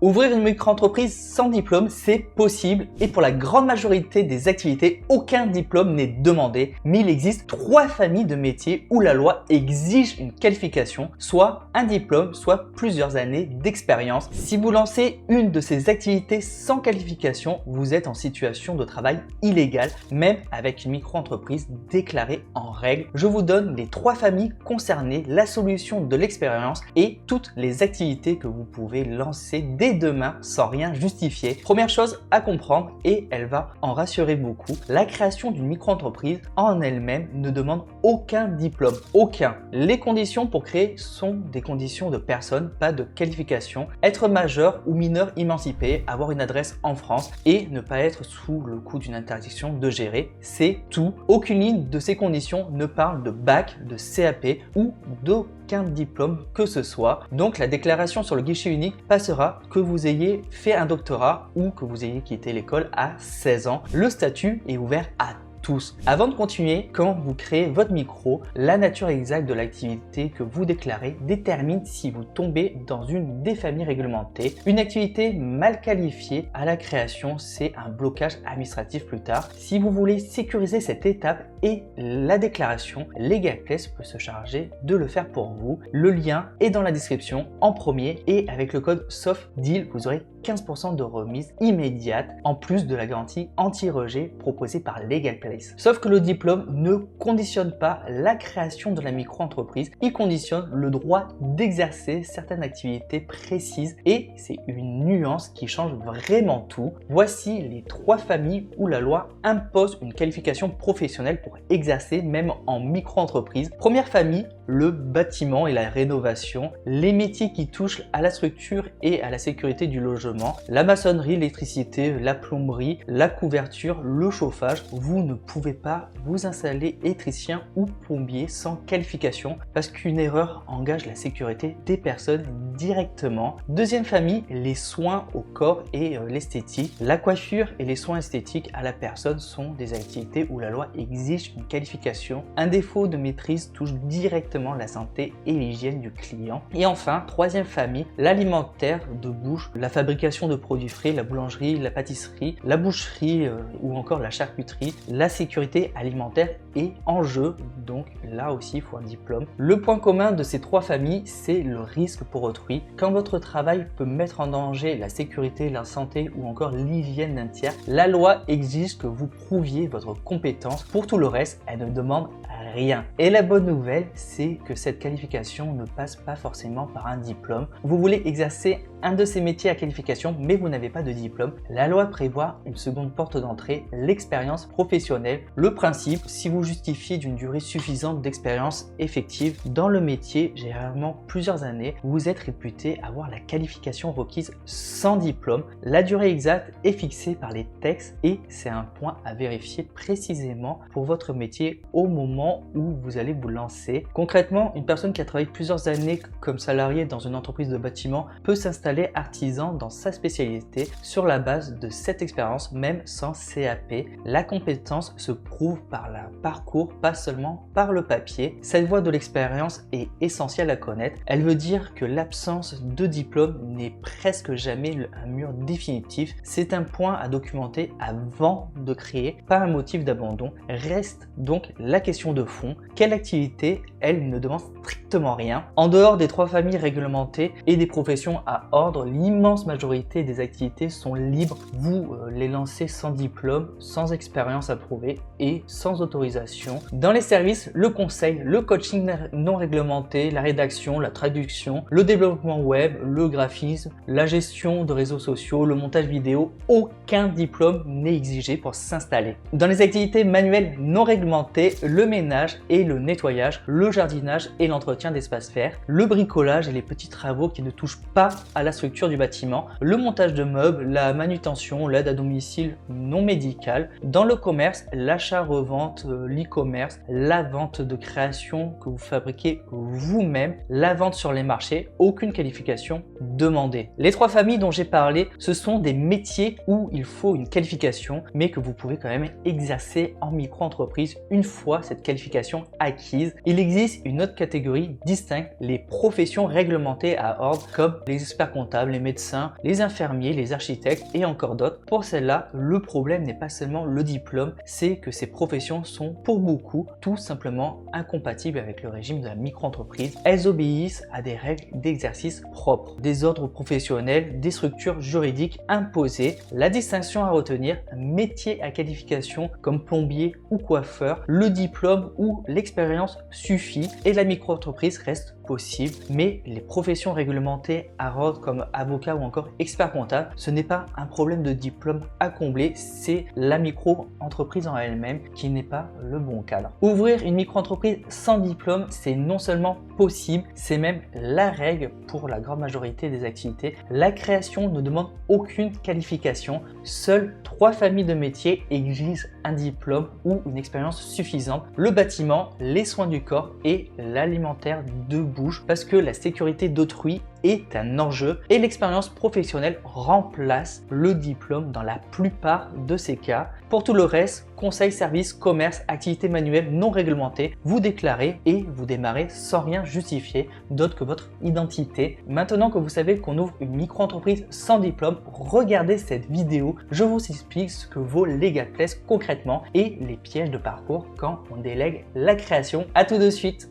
Ouvrir une micro-entreprise sans diplôme, c'est possible et pour la grande majorité des activités, aucun diplôme n'est demandé. Mais il existe 3 familles de métiers où la loi exige une qualification, soit un diplôme, soit plusieurs années d'expérience. Si vous lancez une de ces activités sans qualification, vous êtes en situation de travail illégal, même avec une micro-entreprise déclarée en règle. Je vous donne les 3 familles concernées, la solution de l'expérience et toutes les activités que vous pouvez lancer dès demain sans rien justifier. Première chose à comprendre et elle va en rassurer beaucoup, la création d'une micro-entreprise en elle-même ne demande aucun diplôme, aucun. Les conditions pour créer sont des conditions de personne, pas de qualification, être majeur ou mineur émancipé, avoir une adresse en France et ne pas être sous le coup d'une interdiction de gérer, c'est tout. Aucune ligne de ces conditions ne parle de bac, de CAP ou d'aucun diplôme que ce soit. Donc la déclaration sur le guichet unique passera que vous ayez fait un doctorat ou que vous ayez quitté l'école à 16 ans. Le statut est ouvert à tous. Avant de continuer, quand vous créez votre micro, la nature exacte de l'activité que vous déclarez détermine si vous tombez dans une des familles réglementées. Une activité mal qualifiée à la création, c'est un blocage administratif plus tard. Si vous voulez sécuriser cette étape et la déclaration, LegalPlace peut se charger de le faire pour vous. Le lien est dans la description en premier et avec le code SOFTDEAL, vous aurez 15% de remise immédiate en plus de la garantie anti-rejet proposée par LegalPlace. Sauf que le diplôme ne conditionne pas la création de la micro-entreprise, il conditionne le droit d'exercer certaines activités précises et c'est une nuance qui change vraiment tout. Voici les 3 familles où la loi impose une qualification professionnelle pour exercer même en micro-entreprise. Première famille, le bâtiment et la rénovation, les métiers qui touchent à la structure et à la sécurité du logement, la maçonnerie, l'électricité, la plomberie, la couverture, le chauffage. Vous ne pouvez pas vous installer électricien ou plombier sans qualification parce qu'une erreur engage la sécurité des personnes directement. Deuxième famille, les soins au corps et l'esthétique. La coiffure et les soins esthétiques à la personne sont des activités où la loi exige une qualification. Un défaut de maîtrise touche directement la santé et l'hygiène du client. Et enfin, troisième famille, l'alimentaire de bouche, la fabrication de produits frais, la boulangerie, la pâtisserie, la boucherie ou encore la charcuterie. La sécurité alimentaire est en jeu, donc là aussi il faut un diplôme. Le point commun de ces 3 familles, c'est le risque pour autrui. Quand votre travail peut mettre en danger la sécurité, la santé ou encore l'hygiène d'un tiers, la loi exige que vous prouviez votre compétence. Pour tout le reste, elle ne demande rien. Et la bonne nouvelle, c'est que cette qualification ne passe pas forcément par un diplôme. Vous voulez exercer un de ces métiers à qualification, mais vous n'avez pas de diplôme. La loi prévoit une seconde porte d'entrée, l'expérience professionnelle. Le principe, si vous justifiez d'une durée suffisante d'expérience effective dans le métier, généralement plusieurs années, vous êtes réputé avoir la qualification requise sans diplôme. La durée exacte est fixée par les textes et c'est un point à vérifier précisément pour votre métier au moment où vous allez vous lancer. Concrètement, une personne qui a travaillé plusieurs années comme salarié dans une entreprise de bâtiment peut s'installer artisan dans sa spécialité sur la base de cette expérience, même sans CAP. La compétence se prouve par le parcours, pas seulement par le papier. Cette voie de l'expérience est essentielle à connaître. Elle veut dire que l'absence de diplôme n'est presque jamais un mur définitif. C'est un point à documenter avant de créer, pas un motif d'abandon. Reste donc la question de fond. Quelle activité, elle, ne demande strictement rien. En dehors des 3 familles réglementées et des professions à ordre, l'immense majorité des activités sont libres. Vous les lancez sans diplôme, sans expérience approuvée et sans autorisation. Dans les services, le conseil, le coaching non réglementé, la rédaction, la traduction, le développement web, le graphisme, la gestion de réseaux sociaux, le montage vidéo, aucun diplôme n'est exigé pour s'installer. Dans les activités manuelles non réglementées, le ménage et le nettoyage, le jardinage et l'entretien d'espaces verts, le bricolage et les petits travaux qui ne touchent pas à la structure du bâtiment, le montage de meubles, la manutention, l'aide à domicile non médicale. Dans le commerce, l'achat-revente, l'e-commerce, la vente de création que vous fabriquez vous-même, la vente sur les marchés, aucune qualification demandée. Les 3 familles dont j'ai parlé, ce sont des métiers où il faut une qualification, mais que vous pouvez quand même exercer en micro-entreprise une fois cette qualification acquise. Il existe une autre catégorie distincte, les professions réglementées à ordre, comme les experts comptables, les médecins, les infirmiers, les architectes et encore d'autres. Pour celles-là, le problème n'est pas seulement le diplôme, c'est que ces professions sont pour beaucoup tout simplement incompatibles avec le régime de la micro-entreprise. Elles obéissent à des règles d'exercice propres, des ordres professionnels, des structures juridiques imposées. La distinction à retenir, métier à qualification comme plombier ou coiffeur, le diplôme ou l'expérience suffit et la micro-entreprise reste possible, mais les professions réglementées à ordre comme avocat ou encore expert comptable, ce n'est pas un problème de diplôme à combler, c'est la micro-entreprise en elle-même qui n'est pas le bon cadre. Ouvrir une micro-entreprise sans diplôme, c'est non seulement possible, c'est même la règle pour la grande majorité des activités. La création ne demande aucune qualification, seules 3 familles de métiers exigent un diplôme ou une expérience suffisante: le bâtiment, les soins du corps et l'alimentaire de bouche, parce que la sécurité d'autrui est un enjeu et l'expérience professionnelle remplace le diplôme dans la plupart de ces cas. Pour tout le reste, conseil, service, commerce, activités manuelles non réglementées, vous déclarez et vous démarrez sans rien justifier d'autre que votre identité. Maintenant que vous savez qu'on ouvre une micro-entreprise sans diplôme, regardez cette vidéo. Je vous explique ce que vaut Legal Place concrètement et les pièges de parcours quand on délègue la création. À tout de suite.